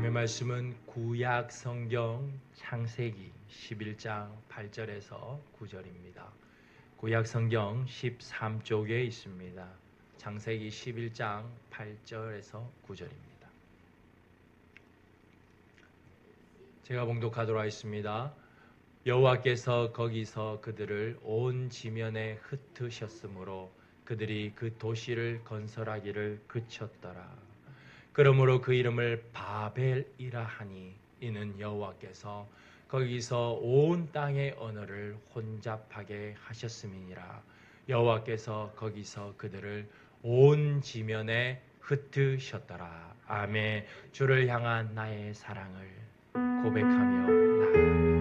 하나님의 말씀은 구약 성경 창세기 11장 8절에서 9절입니다. 구약 성경 13쪽에 있습니다. 창세기 11장 8절에서 9절입니다. 제가 봉독하도록 하겠습니다. 여호와께서 거기서 그들을 온 지면에 흩으셨으므로 그들이 그 도시를 건설하기를 그쳤더라. 그러므로 그 이름을 바벨이라 하니 이는 여호와께서 거기서 온 땅의 언어를 혼잡하게 하셨음이니라. 여호와께서 거기서 그들을 온 지면에 흩으셨더라. 아멘. 주를 향한 나의 사랑을 고백하며 나아갑니다.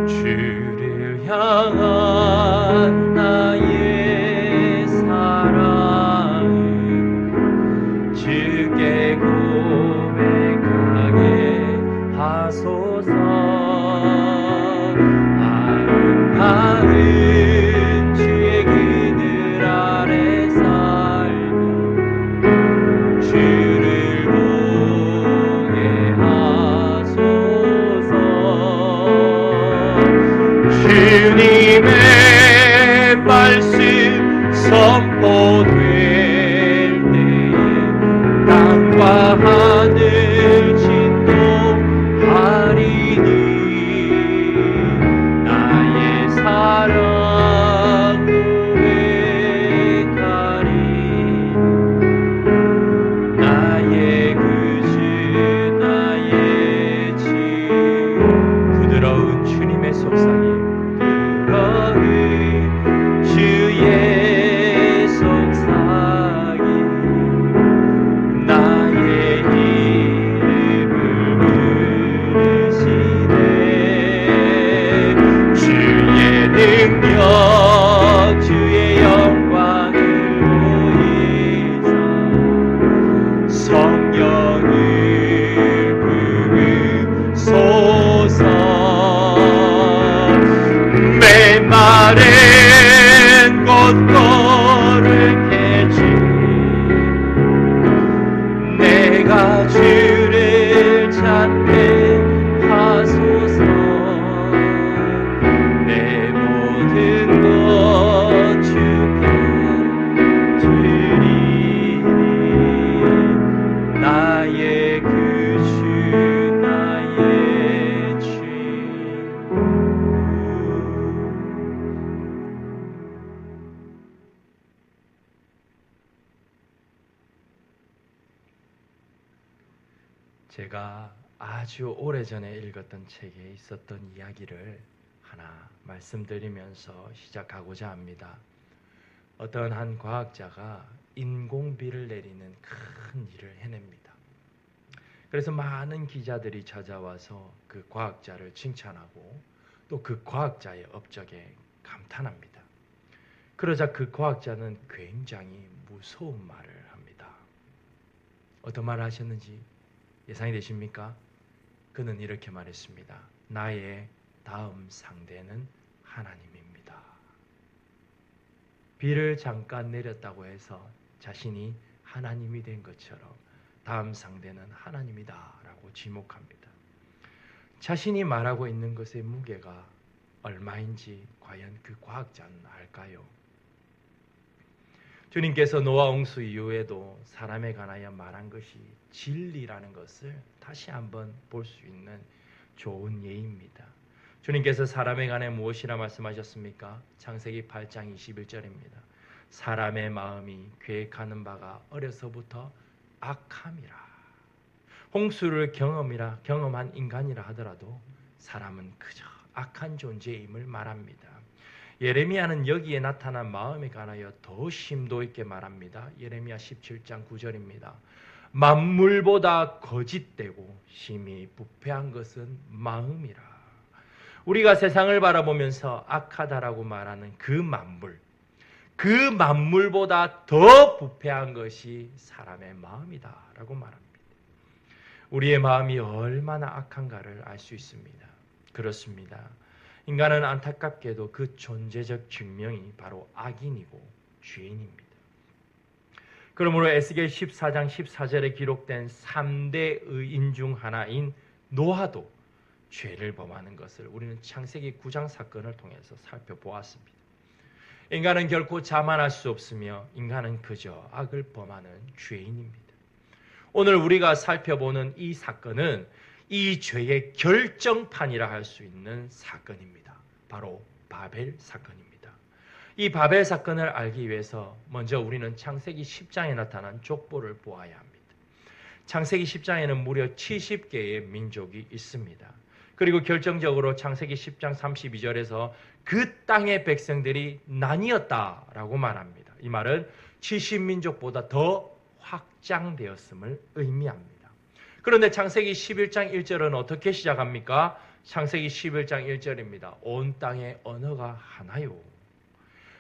주를 향한 나의 사랑을 주께 고백하게 하소서. 아름다운 주의 그늘 아래 살고 주를 보게 하소서. 주님의 말씀 선포될 때에 땅과 하늘 진동하리니 나의 사랑 고백하리. 나의 구주 나의 주 부드러운 주님의 속삭임 주의 속삭임 나의 이름을 부르시네. 주의 능력 주의 영광을 보이사 성령을 부으소서. 메마른 곳 걸을게지 내가 주를 찾게 하소서. 내 모든 것 주께 드리니 나의 구주 나의 주. 제가 아주 오래전에 읽었던 책에 있었던 이야기를 하나 말씀드리면서 시작하고자 합니다. 어떤 한 과학자가 인공비를 내리는 큰 일을 해냅니다. 그래서 많은 기자들이 찾아와서 그 과학자를 칭찬하고 또 그 과학자의 업적에 감탄합니다. 그러자 그 과학자는 굉장히 무서운 말을 합니다. 어떤 말을 하셨는지 예상이 되십니까? 그는 이렇게 말했습니다. 나의 다음 상대는 하나님입니다. 비를 잠깐 내렸다고 해서 자신이 하나님이 된 것처럼 다음 상대는 하나님이다 라고 지목합니다. 자신이 말하고 있는 것의 무게가 얼마인지 과연 그 과학자는 알까요? 주님께서 노아 홍수 이후에도 사람에 관하여 말한 것이 진리라는 것을 다시 한번 볼 수 있는 좋은 예입니다. 주님께서 사람에 관해 무엇이라 말씀하셨습니까? 창세기 8장 21절입니다. 사람의 마음이 계획하는 바가 어려서부터 악함이라. 홍수를 경험한 인간이라 하더라도 사람은 그저 악한 존재임을 말합니다. 예레미야는 여기에 나타난 마음에 관하여 더 심도 있게 말합니다. 예레미야 17장 9절입니다. 만물보다 거짓되고 심히 부패한 것은 마음이라. 우리가 세상을 바라보면서 악하다라고 말하는 그 만물보다 더 부패한 것이 사람의 마음이다라고 말합니다. 우리의 마음이 얼마나 악한가를 알 수 있습니다. 그렇습니다. 인간은 안타깝게도 그 존재적 증명이 바로 악인이고 죄인입니다. 그러므로 에스겔 14장 14절에 기록된 3대 의인 중 하나인 노아도 죄를 범하는 것을 우리는 창세기 9장 사건을 통해서 살펴보았습니다. 인간은 결코 자만할 수 없으며 인간은 그저 악을 범하는 죄인입니다. 오늘 우리가 살펴보는 이 사건은 이 죄의 결정판이라 할 수 있는 사건입니다. 바로 바벨 사건입니다. 이 바벨 사건을 알기 위해서 먼저 우리는 창세기 10장에 나타난 족보를 보아야 합니다. 창세기 10장에는 무려 70개의 민족이 있습니다. 그리고 결정적으로 창세기 10장 32절에서 그 땅의 백성들이 나뉘었다라고 말합니다. 이 말은 70민족보다 더 확장되었음을 의미합니다. 그런데 창세기 11장 1절은 어떻게 시작합니까? 창세기 11장 1절입니다. 온 땅의 언어가 하나요.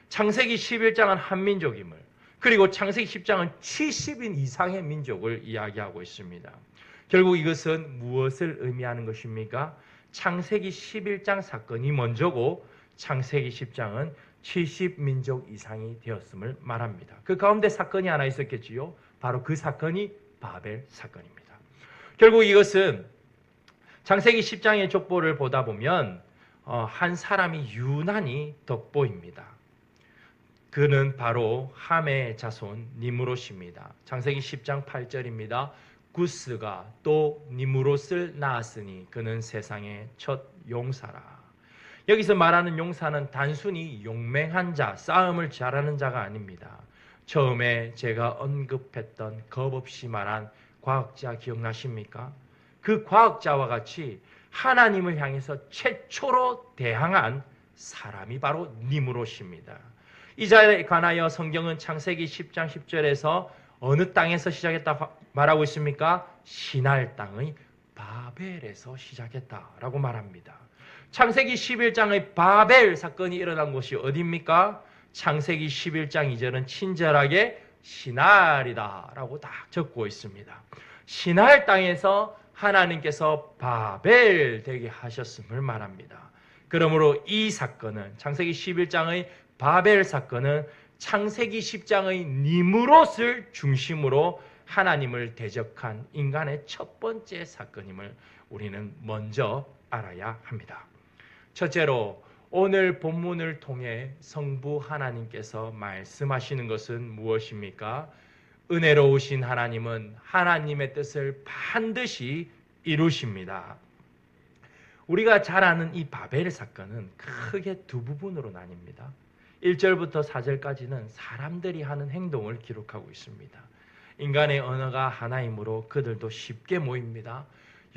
창세기 11장은 한 민족임을, 그리고 창세기 10장은 70인 이상의 민족을 이야기하고 있습니다. 결국 이것은 무엇을 의미하는 것입니까? 창세기 11장 사건이 먼저고 창세기 10장은 70민족 이상이 되었음을 말합니다. 그 가운데 사건이 하나 있었겠지요. 바로 그 사건이 바벨 사건입니다. 결국 이것은 창세기 10장의 족보를 보다 보면 한 사람이 유난히 돋보입니다. 그는 바로 함의 자손 니므롯입니다. 창세기 10장 8절입니다. 구스가 또 니므롯을 낳았으니 그는 세상의 첫 용사라. 여기서 말하는 용사는 단순히 용맹한 자, 싸움을 잘하는 자가 아닙니다. 처음에 제가 언급했던 겁없이 말한 과학자 기억나십니까? 그 과학자와 같이 하나님을 향해서 최초로 대항한 사람이 바로 니므롯입니다. 이 자에 관하여 성경은 창세기 10장 10절에서 어느 땅에서 시작했다 말하고 있습니까? 시날 땅의 바벨에서 시작했다라고 말합니다. 창세기 11장의 바벨 사건이 일어난 곳이 어디입니까? 창세기 11장 2절은 친절하게 시날이다라고 딱 적고 있습니다. 시날 땅에서 하나님께서 바벨 되게 하셨음을 말합니다. 그러므로 이 사건은 창세기 11장의 바벨 사건은 창세기 10장의 니므롯을 중심으로 하나님을 대적한 인간의 첫 번째 사건임을 우리는 먼저 알아야 합니다. 첫째로 오늘 본문을 통해 성부 하나님께서 말씀하시는 것은 무엇입니까? 은혜로우신 하나님은 하나님의 뜻을 반드시 이루십니다. 우리가 잘 아는 이 바벨 사건은 크게 두 부분으로 나뉩니다. 1절부터 4절까지는 사람들이 하는 행동을 기록하고 있습니다. 인간의 언어가 하나이므로 그들도 쉽게 모입니다.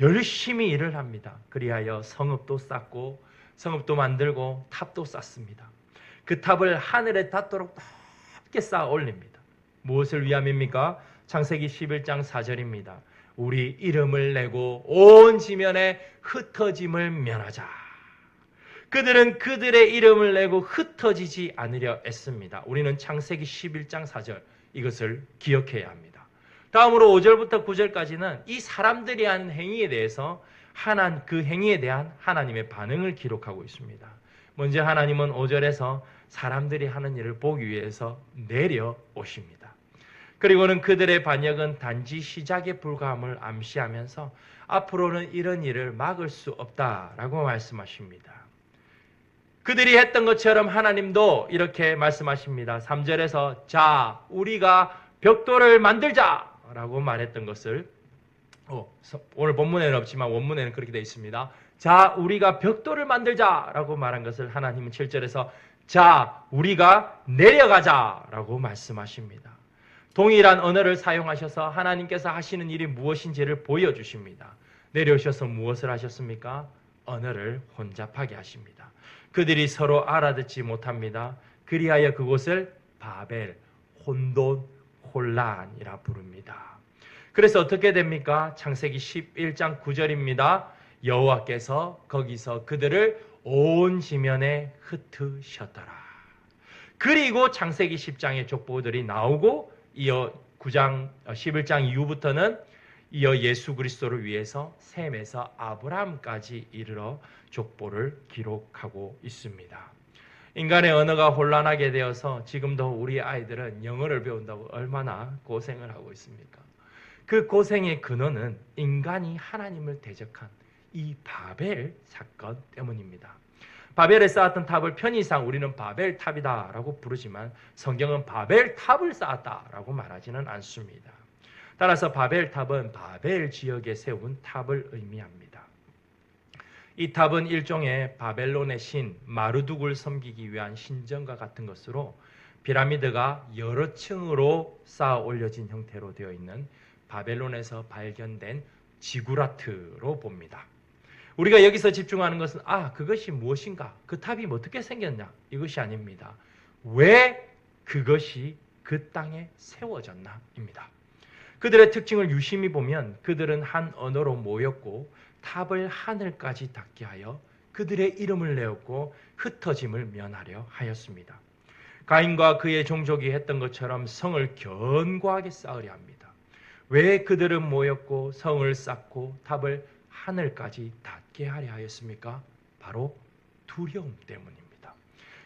열심히 일을 합니다. 그리하여 성읍도 쌓고 성읍도 만들고 탑도 쌓습니다. 그 탑을 하늘에 닿도록 높게 쌓아 올립니다. 무엇을 위함입니까? 창세기 11장 4절입니다. 우리 이름을 내고 온 지면에 흩어짐을 면하자. 그들은 그들의 이름을 내고 흩어지지 않으려 애씁니다. 우리는 창세기 11장 4절 이것을 기억해야 합니다. 다음으로 5절부터 9절까지는 이 사람들이 하는 행위에 대해서 그 행위에 대한 하나님의 반응을 기록하고 있습니다. 먼저 하나님은 5절에서 사람들이 하는 일을 보기 위해서 내려오십니다. 그리고는 그들의 반역은 단지 시작에 불과함을 암시하면서 앞으로는 이런 일을 막을 수 없다라고 말씀하십니다. 그들이 했던 것처럼 하나님도 이렇게 말씀하십니다. 3절에서 자, 우리가 벽돌을 만들자라고 말했던 것을 오늘 본문에는 없지만 원문에는 그렇게 되어 있습니다. 자, 우리가 벽돌을 만들자라고 말한 것을 하나님은 7절에서 자, 우리가 내려가자라고 말씀하십니다. 동일한 언어를 사용하셔서 하나님께서 하시는 일이 무엇인지를 보여주십니다. 내려오셔서 무엇을 하셨습니까? 언어를 혼잡하게 하십니다. 그들이 서로 알아듣지 못합니다. 그리하여 그곳을 바벨, 혼돈, 혼란이라 부릅니다. 그래서 어떻게 됩니까? 창세기 11장 9절입니다. 여호와께서 거기서 그들을 온 지면에 흩으셨더라. 그리고 창세기 10장의 족보들이 나오고 이어 11장 이후부터는 이어 예수 그리스도를 위해서 셈에서 아브라함까지 이르러 족보를 기록하고 있습니다. 인간의 언어가 혼란하게 되어서 지금도 우리 아이들은 영어를 배운다고 얼마나 고생을 하고 있습니까? 그 고생의 근원은 인간이 하나님을 대적한 이 바벨 사건 때문입니다. 바벨에 쌓았던 탑을 편의상 우리는 바벨탑이다라고 부르지만 성경은 바벨탑을 쌓았다라고 말하지는 않습니다. 따라서 바벨탑은 바벨 지역에 세운 탑을 의미합니다. 이 탑은 일종의 바벨론의 신 마르둑을 섬기기 위한 신전과 같은 것으로 피라미드가 여러 층으로 쌓아 올려진 형태로 되어 있는 바벨론에서 발견된 지구라트로 봅니다. 우리가 여기서 집중하는 것은 그것이 무엇인가? 그 탑이 어떻게 생겼냐? 이것이 아닙니다. 왜 그것이 그 땅에 세워졌나?입니다. 그들의 특징을 유심히 보면 그들은 한 언어로 모였고 탑을 하늘까지 닿게 하여 그들의 이름을 내었고 흩어짐을 면하려 하였습니다. 가인과 그의 종족이 했던 것처럼 성을 견고하게 쌓으려 합니다. 왜 그들은 모였고 성을 쌓고 탑을 하늘까지 닿게 하려 하였습니까? 바로 두려움 때문입니다.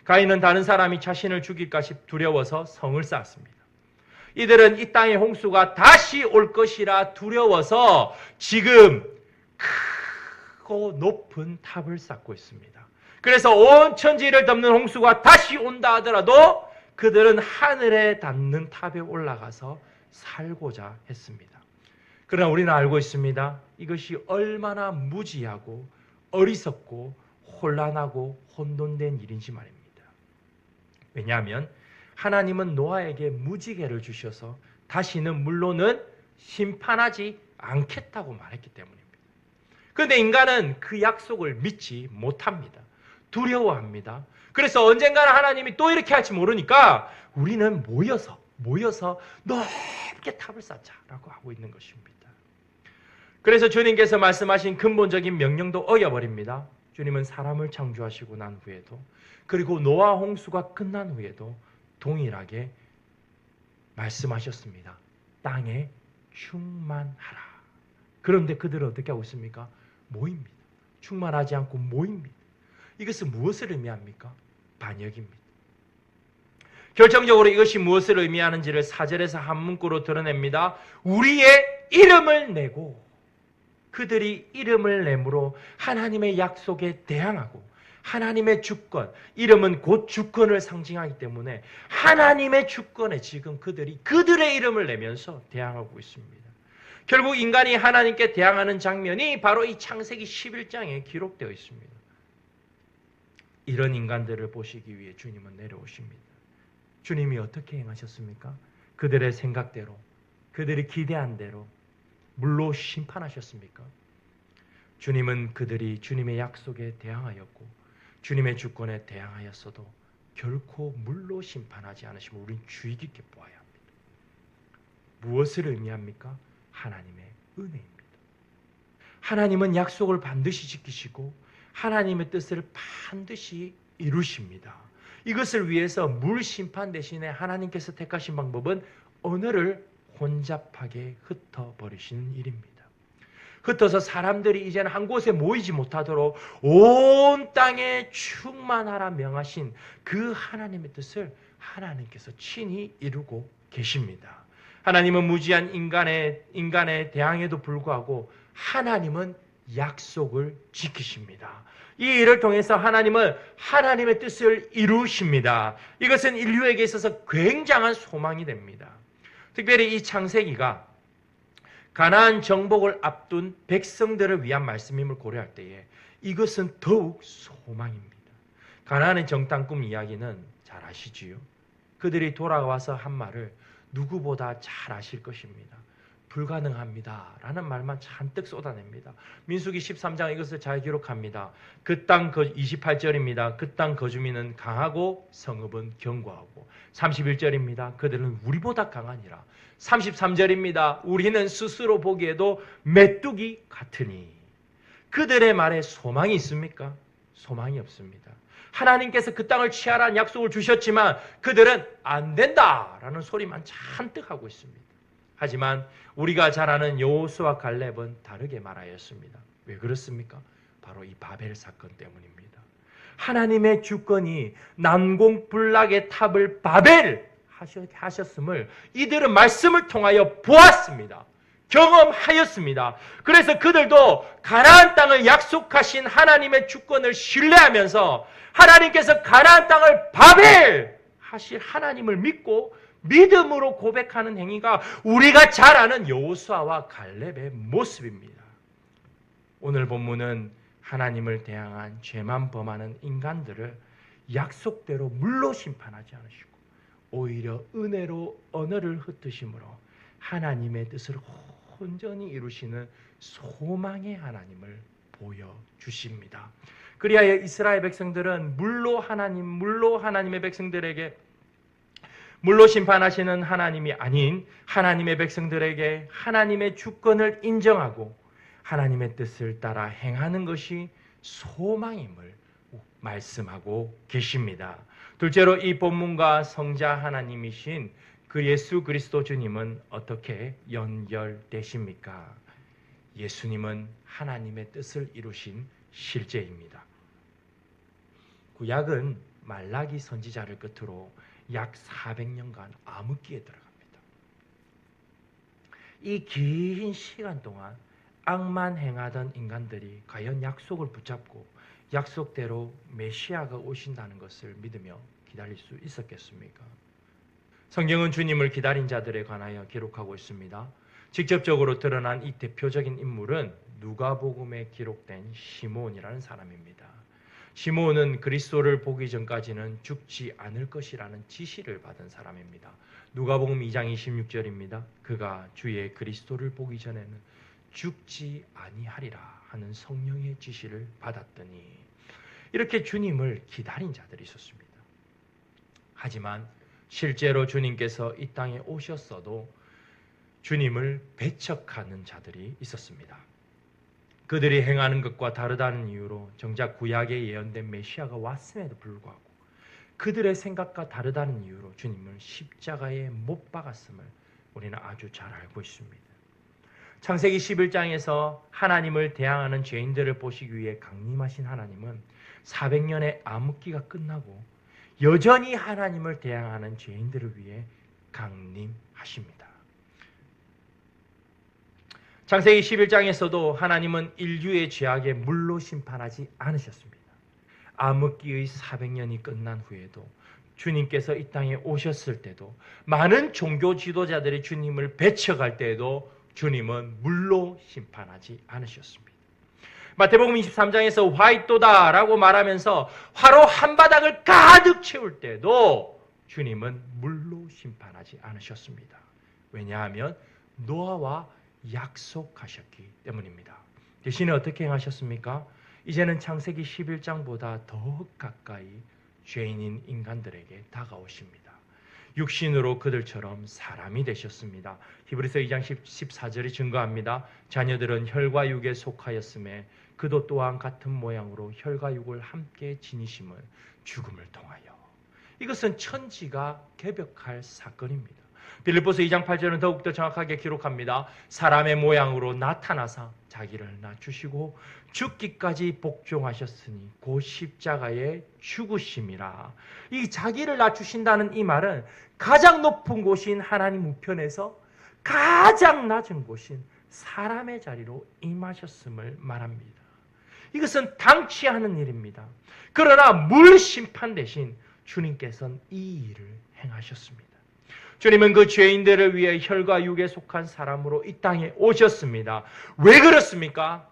가인은 다른 사람이 자신을 죽일까 두려워서 성을 쌓았습니다. 이들은 이 땅의 홍수가 다시 올 것이라 두려워서 지금 크고 높은 탑을 쌓고 있습니다. 그래서 온 천지를 덮는 홍수가 다시 온다 하더라도 그들은 하늘에 닿는 탑에 올라가서 살고자 했습니다. 그러나 우리는 알고 있습니다. 이것이 얼마나 무지하고 어리석고 혼란하고 혼돈된 일인지 말입니다. 왜냐하면 하나님은 노아에게 무지개를 주셔서 다시는 물로는 심판하지 않겠다고 말했기 때문입니다. 그런데 인간은 그 약속을 믿지 못합니다. 두려워합니다. 그래서 언젠가는 하나님이 또 이렇게 할지 모르니까 우리는 모여서 넓게 탑을 쌓자라고 하고 있는 것입니다. 그래서 주님께서 말씀하신 근본적인 명령도 어겨버립니다. 주님은 사람을 창조하시고 난 후에도 그리고 노아 홍수가 끝난 후에도 동일하게 말씀하셨습니다. 땅에 충만하라. 그런데 그들은 어떻게 하고 있습니까? 모입니다. 충만하지 않고 모입니다. 이것은 무엇을 의미합니까? 반역입니다. 결정적으로 이것이 무엇을 의미하는지를 4절에서 한 문구로 드러냅니다. 우리의 이름을 내고 그들이 이름을 내므로 하나님의 약속에 대항하고 하나님의 주권, 이름은 곧 주권을 상징하기 때문에 하나님의 주권에 지금 그들이 그들의 이름을 내면서 대항하고 있습니다. 결국 인간이 하나님께 대항하는 장면이 바로 이 창세기 11장에 기록되어 있습니다. 이런 인간들을 보시기 위해 주님은 내려오십니다. 주님이 어떻게 행하셨습니까? 그들의 생각대로, 그들이 기대한 대로 물로 심판하셨습니까? 주님은 그들이 주님의 약속에 대항하였고 주님의 주권에 대항하였어도 결코 물로 심판하지 않으시면 우리는 주의 깊게 보아야 합니다. 무엇을 의미합니까? 하나님의 은혜입니다. 하나님은 약속을 반드시 지키시고 하나님의 뜻을 반드시 이루십니다. 이것을 위해서 물 심판 대신에 하나님께서 택하신 방법은 언어를 혼잡하게 흩어버리시는 일입니다. 흩어서 사람들이 이제는 한 곳에 모이지 못하도록 온 땅에 충만하라 명하신 그 하나님의 뜻을 하나님께서 친히 이루고 계십니다. 하나님은 무지한 인간의 대항에도 불구하고 하나님은 약속을 지키십니다. 이 일을 통해서 하나님은 하나님의 뜻을 이루십니다. 이것은 인류에게 있어서 굉장한 소망이 됩니다. 특별히 이 창세기가 가나안 정복을 앞둔 백성들을 위한 말씀임을 고려할 때에 이것은 더욱 소망입니다. 가나안의 정탐꾼 이야기는 잘 아시지요? 그들이 돌아와서 한 말을 누구보다 잘 아실 것입니다. 불가능합니다 라는 말만 잔뜩 쏟아냅니다. 민수기 13장 이것을 잘 기록합니다. 그 땅 28절입니다. 그 땅 거주민은 강하고 성읍은 견고하고 31절입니다. 그들은 우리보다 강하니라. 33절입니다. 우리는 스스로 보기에도 메뚜기 같으니. 그들의 말에 소망이 있습니까? 소망이 없습니다. 하나님께서 그 땅을 취하라는 약속을 주셨지만 그들은 안 된다라는 소리만 잔뜩 하고 있습니다. 하지만 우리가 잘 아는 여호수아 갈렙은 다르게 말하였습니다. 왜 그렇습니까? 바로 이 바벨 사건 때문입니다. 하나님의 주권이 난공불락의 탑을 바벨 하셨음을 이들은 말씀을 통하여 보았습니다. 경험하였습니다. 그래서 그들도 가나안 땅을 약속하신 하나님의 주권을 신뢰하면서 하나님께서 가나안 땅을 바벨 하실 하나님을 믿고 믿음으로 고백하는 행위가 우리가 잘 아는 여호수아와 갈렙의 모습입니다. 오늘 본문은 하나님을 대항한 죄만 범하는 인간들을 약속대로 물로 심판하지 않으시고 오히려 은혜로 언어를 흩으심으로 하나님의 뜻을 온전히 이루시는 소망의 하나님을 보여주십니다. 그리하여 이스라엘 백성들은 물로 하나님의 백성들에게 물로 심판하시는 하나님이 아닌 하나님의 백성들에게 하나님의 주권을 인정하고 하나님의 뜻을 따라 행하는 것이 소망임을 말씀하고 계십니다. 둘째로 이 본문과 성자 하나님이신 그 예수 그리스도 주님은 어떻게 연결되십니까? 예수님은 하나님의 뜻을 이루신 실제입니다. 구약은 말라기 선지자를 끝으로 약 400년간 암흑기에 들어갑니다. 이 긴 시간 동안 악만 행하던 인간들이 과연 약속을 붙잡고 약속대로 메시아가 오신다는 것을 믿으며 기다릴 수 있었겠습니까? 성경은 주님을 기다린 자들에 관하여 기록하고 있습니다. 직접적으로 드러난 이 대표적인 인물은 누가복음에 기록된 시므온이라는 사람입니다. 시므온은 그리스도를 보기 전까지는 죽지 않을 것이라는 지시를 받은 사람입니다. 누가복음 2장 26절입니다. 그가 주의 그리스도를 보기 전에는 죽지 아니하리라 하는 성령의 지시를 받았더니 이렇게 주님을 기다린 자들이 있었습니다. 하지만 실제로 주님께서 이 땅에 오셨어도 주님을 배척하는 자들이 있었습니다. 그들이 행하는 것과 다르다는 이유로 정작 구약에 예언된 메시아가 왔음에도 불구하고 그들의 생각과 다르다는 이유로 주님을 십자가에 못 박았음을 우리는 아주 잘 알고 있습니다. 창세기 11장에서 하나님을 대항하는 죄인들을 보시기 위해 강림하신 하나님은 400년의 암흑기가 끝나고 여전히 하나님을 대항하는 죄인들을 위해 강림하십니다. 창세기 11장에서도 하나님은 인류의 죄악에 물로 심판하지 않으셨습니다. 암흑기의 400년이 끝난 후에도 주님께서 이 땅에 오셨을 때도 많은 종교 지도자들이 주님을 배척할 때에도 주님은 물로 심판하지 않으셨습니다. 마태복음 23장에서 화 있도다라고 말하면서 화로 한바닥을 가득 채울 때도 주님은 물로 심판하지 않으셨습니다. 왜냐하면 노아와 약속하셨기 때문입니다. 대신에 어떻게 행하셨습니까? 이제는 창세기 11장보다 더 가까이 죄인인 인간들에게 다가오십니다. 육신으로 그들처럼 사람이 되셨습니다. 히브리서 2장 14절이 증거합니다. 자녀들은 혈과 육에 속하였음에 그도 또한 같은 모양으로 혈과 육을 함께 지니심은 죽음을 통하여. 이것은 천지가 개벽할 사건입니다. 빌립보서 2장 8절은 더욱더 정확하게 기록합니다. 사람의 모양으로 나타나사 자기를 낮추시고 죽기까지 복종하셨으니 곧 십자가에 죽으심이라. 이 자기를 낮추신다는 이 말은 가장 높은 곳인 하나님 우편에서 가장 낮은 곳인 사람의 자리로 임하셨음을 말합니다. 이것은 당치 않은 일입니다. 그러나 물 심판 대신 주님께서는 이 일을 행하셨습니다. 주님은 그 죄인들을 위해 혈과 육에 속한 사람으로 이 땅에 오셨습니다. 왜 그렇습니까?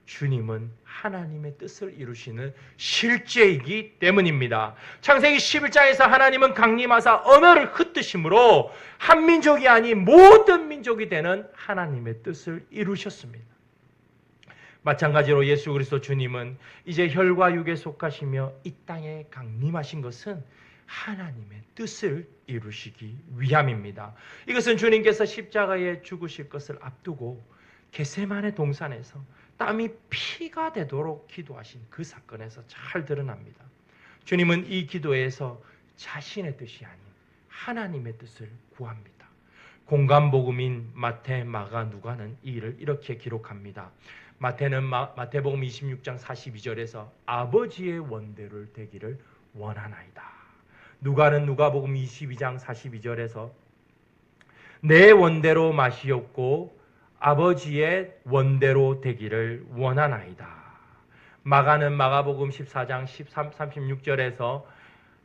주님은 하나님의 뜻을 이루시는 실제이기 때문입니다. 창세기 11장에서 하나님은 강림하사 언어를 흩으심으로 한 민족이 아닌 모든 민족이 되는 하나님의 뜻을 이루셨습니다. 마찬가지로 예수 그리스도 주님은 이제 혈과 육에 속하시며 이 땅에 강림하신 것은 하나님의 뜻을 이루시기 위함입니다. 이것은 주님께서 십자가에 죽으실 것을 앞두고 겟세마네 동산에서 땀이 피가 되도록 기도하신 그 사건에서 잘 드러납니다. 주님은 이 기도에서 자신의 뜻이 아닌 하나님의 뜻을 구합니다. 공간복음인 마태, 마가, 누가는 이 일을 이렇게 기록합니다. 마태는 마태복음 26장 42절에서 아버지의 원대로 되기를 원하나이다. 누가는 누가복음 22장 42절에서 내 원대로 마시옵고 아버지의 원대로 되기를 원하나이다. 마가는 마가복음 14장 36절에서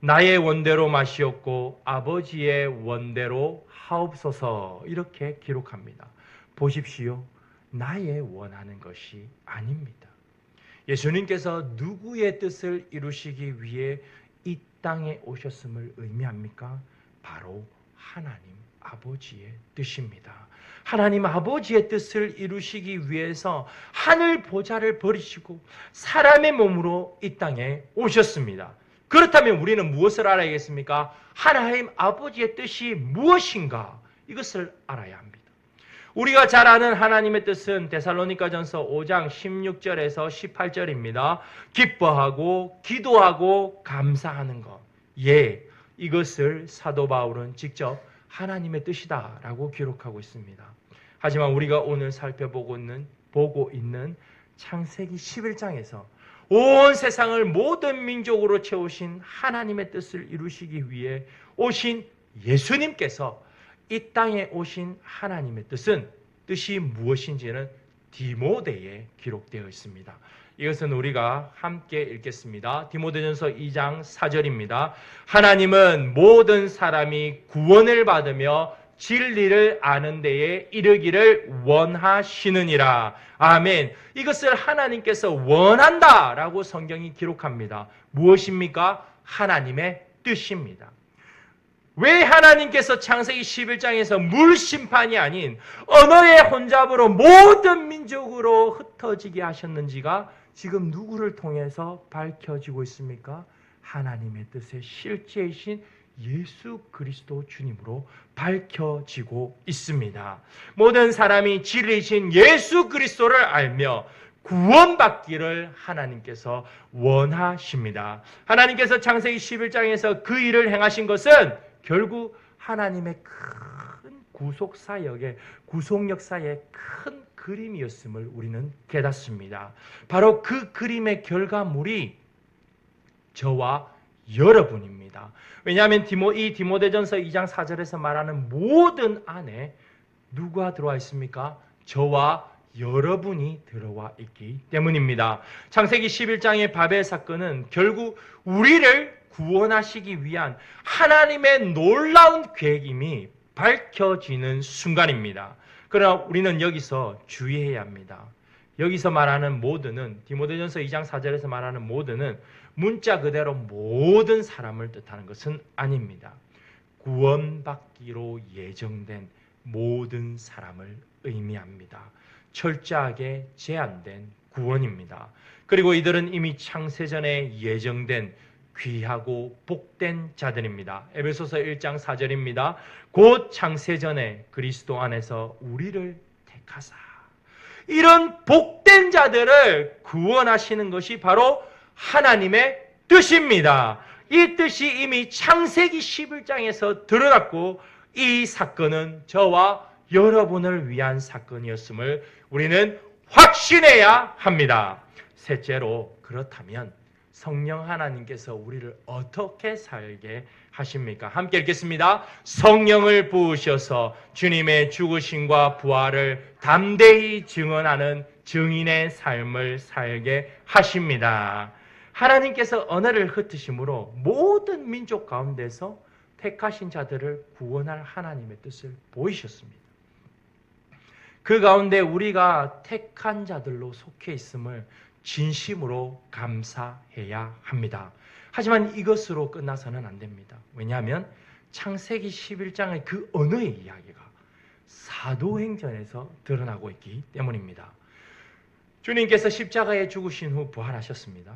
나의 원대로 마시옵고 아버지의 원대로 하옵소서 이렇게 기록합니다. 보십시오. 나의 원하는 것이 아닙니다. 예수님께서 누구의 뜻을 이루시기 위해 이 땅에 오셨음을 의미합니까? 바로 하나님 아버지의 뜻입니다. 하나님 아버지의 뜻을 이루시기 위해서 하늘 보좌를 버리시고 사람의 몸으로 이 땅에 오셨습니다. 그렇다면 우리는 무엇을 알아야겠습니까? 하나님 아버지의 뜻이 무엇인가? 이것을 알아야 합니다. 우리가 잘 아는 하나님의 뜻은 데살로니가전서 5장 16절에서 18절입니다. 기뻐하고 기도하고 감사하는 것. 예, 이것을 사도 바울은 직접 하나님의 뜻이다라고 기록하고 있습니다. 하지만 우리가 오늘 살펴보고 있는 창세기 11장에서 온 세상을 모든 민족으로 채우신 하나님의 뜻을 이루시기 위해 오신 예수님께서 이 땅에 오신 하나님의 뜻이 무엇인지는 디모데에 기록되어 있습니다. 이것은 우리가 함께 읽겠습니다. 디모데전서 2장 4절입니다. 하나님은 모든 사람이 구원을 받으며 진리를 아는 데에 이르기를 원하시느니라. 아멘. 이것을 하나님께서 원한다라고 성경이 기록합니다. 무엇입니까? 하나님의 뜻입니다. 왜 하나님께서 창세기 11장에서 물심판이 아닌 언어의 혼잡으로 모든 민족으로 흩어지게 하셨는지가 지금 누구를 통해서 밝혀지고 있습니까? 하나님의 뜻의 실제이신 예수 그리스도 주님으로 밝혀지고 있습니다. 모든 사람이 진리이신 예수 그리스도를 알며 구원받기를 하나님께서 원하십니다. 하나님께서 창세기 11장에서 그 일을 행하신 것은 결국 하나님의 큰 구속 역사의 큰 그림이었음을 우리는 깨닫습니다. 바로 그 그림의 결과물이 저와 여러분입니다. 왜냐하면 이 디모데전서 2장 4절에서 말하는 모든 안에 누가 들어와 있습니까? 저와 여러분이 들어와 있기 때문입니다. 창세기 11장의 바벨 사건은 결국 우리를 구원하시기 위한 하나님의 놀라운 계획임이 밝혀지는 순간입니다. 그러나 우리는 여기서 주의해야 합니다. 여기서 말하는 모든은 디모데전서 2장 4절에서 말하는 모든은 문자 그대로 모든 사람을 뜻하는 것은 아닙니다. 구원받기로 예정된 모든 사람을 의미합니다. 철저하게 제한된 구원입니다. 그리고 이들은 이미 창세전에 예정된 귀하고 복된 자들입니다. 에베소서 1장 4절입니다. 곧 창세전에 그리스도 안에서 우리를 택하사 이런 복된 자들을 구원하시는 것이 바로 하나님의 뜻입니다. 이 뜻이 이미 창세기 11장에서 드러났고 이 사건은 저와 여러분을 위한 사건이었음을 우리는 확신해야 합니다. 셋째로 그렇다면 성령 하나님께서 우리를 어떻게 살게 하십니까? 함께 읽겠습니다. 성령을 부으셔서 주님의 죽으심과 부활을 담대히 증언하는 증인의 삶을 살게 하십니다. 하나님께서 언어를 흩으심으로 모든 민족 가운데서 택하신 자들을 구원할 하나님의 뜻을 보이셨습니다. 그 가운데 우리가 택한 자들로 속해 있음을 진심으로 감사해야 합니다. 하지만 이것으로 끝나서는 안 됩니다. 왜냐하면 창세기 11장의 그 언어의 이야기가 사도행전에서 드러나고 있기 때문입니다. 주님께서 십자가에 죽으신 후 부활하셨습니다.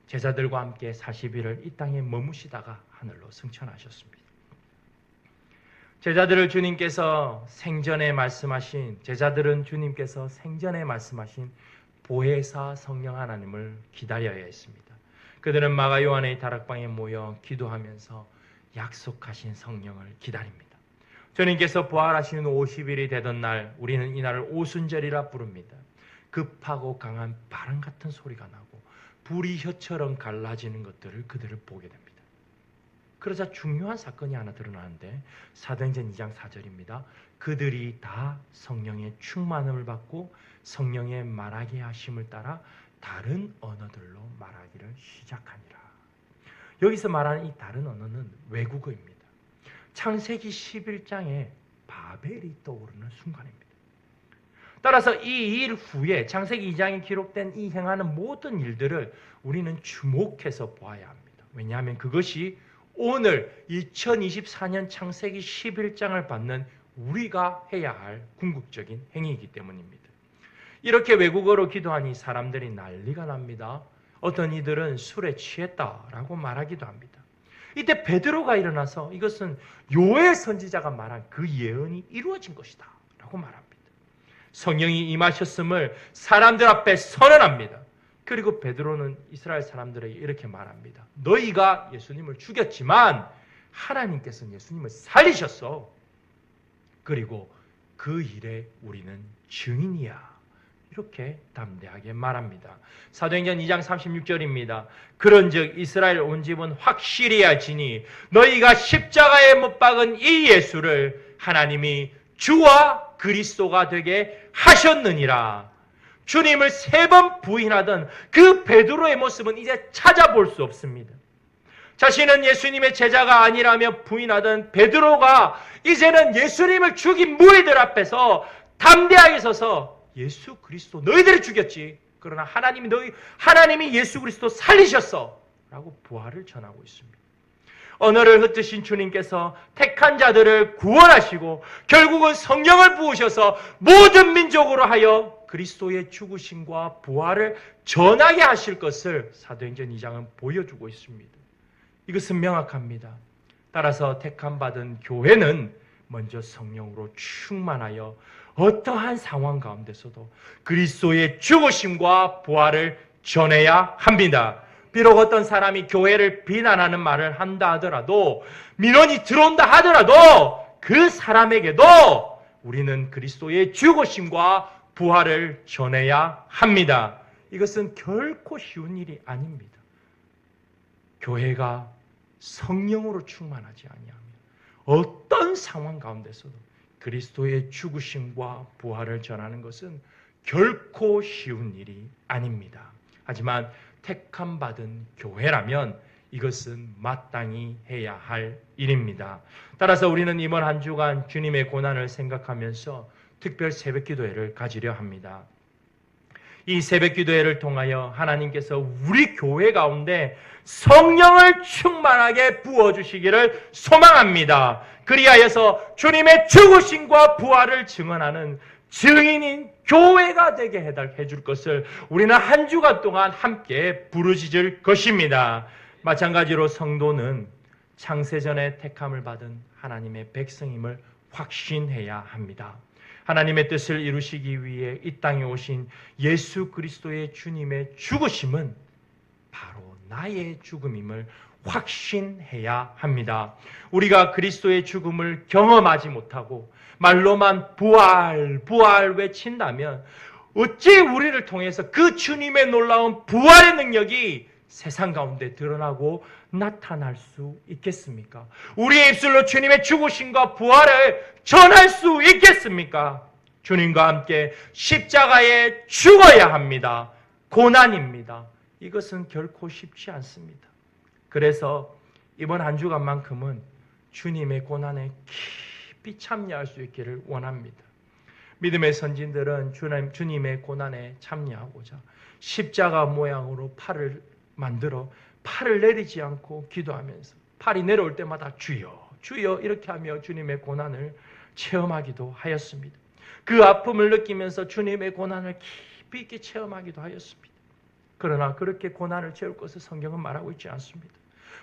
제자들과 함께 40일을 이 땅에 머무시다가 하늘로 승천하셨습니다. 제자들은 주님께서 생전에 말씀하신 보혜사 성령 하나님을 기다려야 했습니다. 그들은 마가 요한의 다락방에 모여 기도하면서 약속하신 성령을 기다립니다. 주님께서 부활하시는 50일이 되던 날 우리는 이날을 오순절이라 부릅니다. 급하고 강한 바람 같은 소리가 나고 불이 혀처럼 갈라지는 것들을 그들을 보게 됩니다. 그러자 중요한 사건이 하나 드러나는데 사도행전 2장 4절입니다. 그들이 다 성령의 충만함을 받고 성령의 말하게 하심을 따라 다른 언어들로 말하기를 시작하니라. 여기서 말하는 이 다른 언어는 외국어입니다. 창세기 11장에 바벨이 떠오르는 순간입니다. 따라서 이 일 후에 창세기 2장에 기록된 이 행하는 모든 일들을 우리는 주목해서 보아야 합니다. 왜냐하면 그것이 오늘 2024년 창세기 11장을 받는 우리가 해야 할 궁극적인 행위이기 때문입니다. 이렇게 외국어로 기도하니 사람들이 난리가 납니다. 어떤 이들은 술에 취했다라고 말하기도 합니다. 이때 베드로가 일어나서 이것은 요엘 선지자가 말한 그 예언이 이루어진 것이다 라고 말합니다. 성령이 임하셨음을 사람들 앞에 선언합니다. 그리고 베드로는 이스라엘 사람들에게 이렇게 말합니다. 너희가 예수님을 죽였지만 하나님께서는 예수님을 살리셨어. 그리고 그 일에 우리는 증인이야. 이렇게 담대하게 말합니다. 사도행전 2장 36절입니다. 그런즉 이스라엘 온 집은 확실히 알지니 너희가 십자가에 못 박은 이 예수를 하나님이 주와 그리스도가 되게 하셨느니라. 주님을 3번 부인하던 그 베드로의 모습은 이제 찾아볼 수 없습니다. 자신은 예수님의 제자가 아니라며 부인하던 베드로가 이제는 예수님을 죽인 무리들 앞에서 담대하게 서서 예수 그리스도 너희들이 죽였지. 그러나 하나님이 예수 그리스도 살리셨어. 라고 부활을 전하고 있습니다. 언어를 흩으신 주님께서 택한 자들을 구원하시고 결국은 성령을 부으셔서 모든 민족으로 하여 그리스도의 죽으심과 부활을 전하게 하실 것을 사도행전 2장은 보여주고 있습니다. 이것은 명확합니다. 따라서 택함 받은 교회는 먼저 성령으로 충만하여 어떠한 상황 가운데서도 그리스도의 죽으심과 부활을 전해야 합니다. 비록 어떤 사람이 교회를 비난하는 말을 한다 하더라도, 민원이 들어온다 하더라도 그 사람에게도 우리는 그리스도의 죽으심과 부활을 전해야 합니다. 이것은 결코 쉬운 일이 아닙니다. 교회가 성령으로 충만하지 아니하면 어떤 상황 가운데서도 그리스도의 죽으심과 부활을 전하는 것은 결코 쉬운 일이 아닙니다. 하지만 택함 받은 교회라면 이것은 마땅히 해야 할 일입니다. 따라서 우리는 이번 한 주간 주님의 고난을 생각하면서 특별 새벽기도회를 가지려 합니다. 이 새벽기도회를 통하여 하나님께서 우리 교회 가운데 성령을 충만하게 부어주시기를 소망합니다. 그리하여서 주님의 죽으심과 부활을 증언하는 증인인 교회가 되게 해줄 것을 우리는 한 주간 동안 함께 부르짖을 것입니다. 마찬가지로 성도는 창세전에 택함을 받은 하나님의 백성임을 확신해야 합니다. 하나님의 뜻을 이루시기 위해 이 땅에 오신 예수 그리스도의 주님의 죽으심은 바로 나의 죽음임을 확신해야 합니다. 우리가 그리스도의 죽음을 경험하지 못하고 말로만 부활 외친다면 어찌 우리를 통해서 그 주님의 놀라운 부활의 능력이 세상 가운데 드러나고 나타날 수 있겠습니까? 우리의 입술로 주님의 죽으심과 부활을 전할 수 있겠습니까? 주님과 함께 십자가에 죽어야 합니다. 고난입니다. 이것은 결코 쉽지 않습니다. 그래서 이번 한 주간만큼은 주님의 고난에 깊이 참여할 수 있기를 원합니다. 믿음의 선진들은 주님의 고난에 참여하고자 십자가 모양으로 팔을 만들어 팔을 내리지 않고 기도하면서 팔이 내려올 때마다 주여 주여 이렇게 하며 주님의 고난을 체험하기도 하였습니다. 그 아픔을 느끼면서 주님의 고난을 깊이 있게 체험하기도 하였습니다. 그러나 그렇게 고난을 채울 것을 성경은 말하고 있지 않습니다.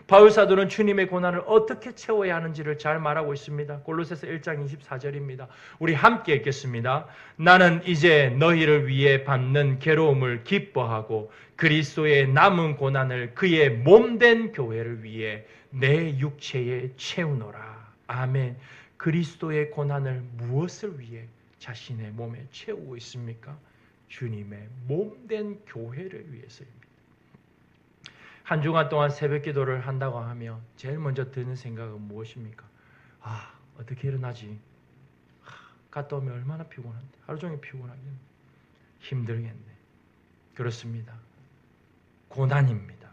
바울 사도는 주님의 고난을 어떻게 채워야 하는지를 잘 말하고 있습니다. 골로새서 1장 24절입니다. 우리 함께 읽겠습니다. 나는 이제 너희를 위해 받는 괴로움을 기뻐하고 그리스도의 남은 고난을 그의 몸된 교회를 위해 내 육체에 채우노라. 아멘. 그리스도의 고난을 무엇을 위해 자신의 몸에 채우고 있습니까? 주님의 몸된 교회를 위해서입니다. 한 주간 동안 새벽 기도를 한다고 하면 제일 먼저 드는 생각은 무엇입니까? 어떻게 일어나지? 갔다 오면 얼마나 피곤한데, 하루 종일 피곤하겠네, 힘들겠네. 그렇습니다. 고난입니다.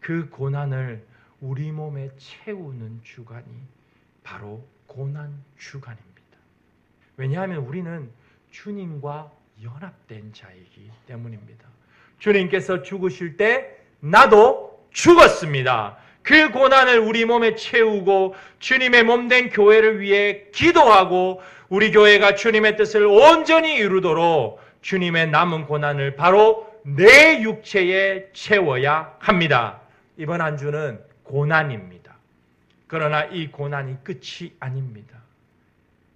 그 고난을 우리 몸에 채우는 주간이 바로 고난 주간입니다. 왜냐하면 우리는 주님과 연합된 자이기 때문입니다. 주님께서 죽으실 때 나도 죽었습니다. 그 고난을 우리 몸에 채우고 주님의 몸된 교회를 위해 기도하고 우리 교회가 주님의 뜻을 온전히 이루도록 주님의 남은 고난을 바로 내 육체에 채워야 합니다. 이번 한 주는 고난입니다. 그러나 이 고난이 끝이 아닙니다.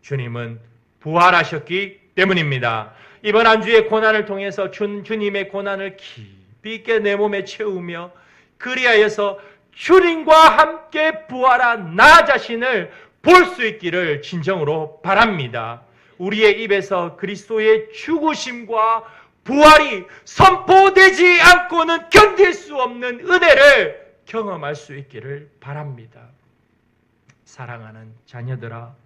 주님은 부활하셨기 때문입니다. 이번 한 주의 고난을 통해서 주님의 고난을 깊이 있게 내 몸에 채우며 그리하여서 주님과 함께 부활한 나 자신을 볼 수 있기를 진정으로 바랍니다. 우리의 입에서 그리스도의 죽으심과 부활이 선포되지 않고는 견딜 수 없는 은혜를 경험할 수 있기를 바랍니다. 사랑하는 자녀들아,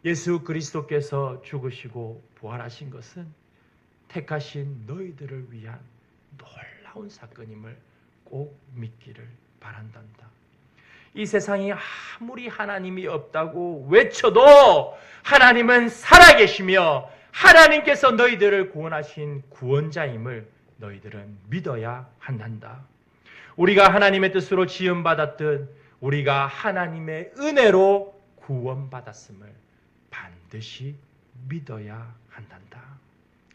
예수 그리스도께서 죽으시고 부활하신 것은 택하신 너희들을 위한 놀라운 사건임을 꼭 믿기를 바란단다. 이 세상에 아무리 하나님이 없다고 외쳐도 하나님은 살아계시며 하나님께서 너희들을 구원하신 구원자임을 너희들은 믿어야 한단다. 우리가 하나님의 뜻으로 지음받았듯 우리가 하나님의 은혜로 구원받았음을 반드시 믿어야 한단다.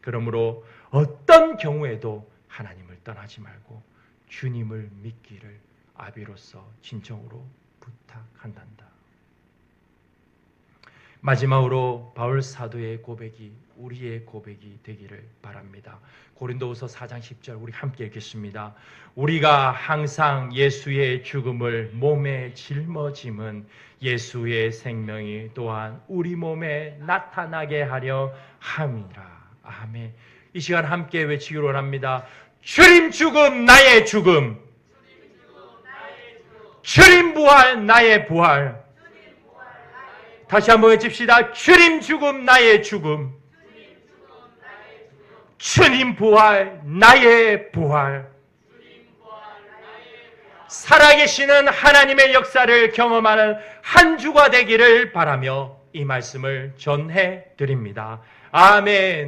그러므로 어떤 경우에도 하나님을 떠나지 말고 주님을 믿기를 아비로서 진정으로 부탁한단다. 마지막으로 바울 사도의 고백이 우리의 고백이 되기를 바랍니다. 고린도후서 4장 10절 우리 함께 읽겠습니다. 우리가 항상 예수의 죽음을 몸에 짊어짐은 예수의 생명이 또한 우리 몸에 나타나게 하려 함이라. 아멘. 이 시간 함께 외치기로 원합니다. 주님 죽음 나의 죽음, 주님 부활 나의 부활. 다시 한번 외칩시다. 주님 죽음 나의 죽음, 주님 부활 나의 부활. 살아계시는 하나님의 역사를 경험하는 한 주가 되기를 바라며 이 말씀을 전해 드립니다. 아멘.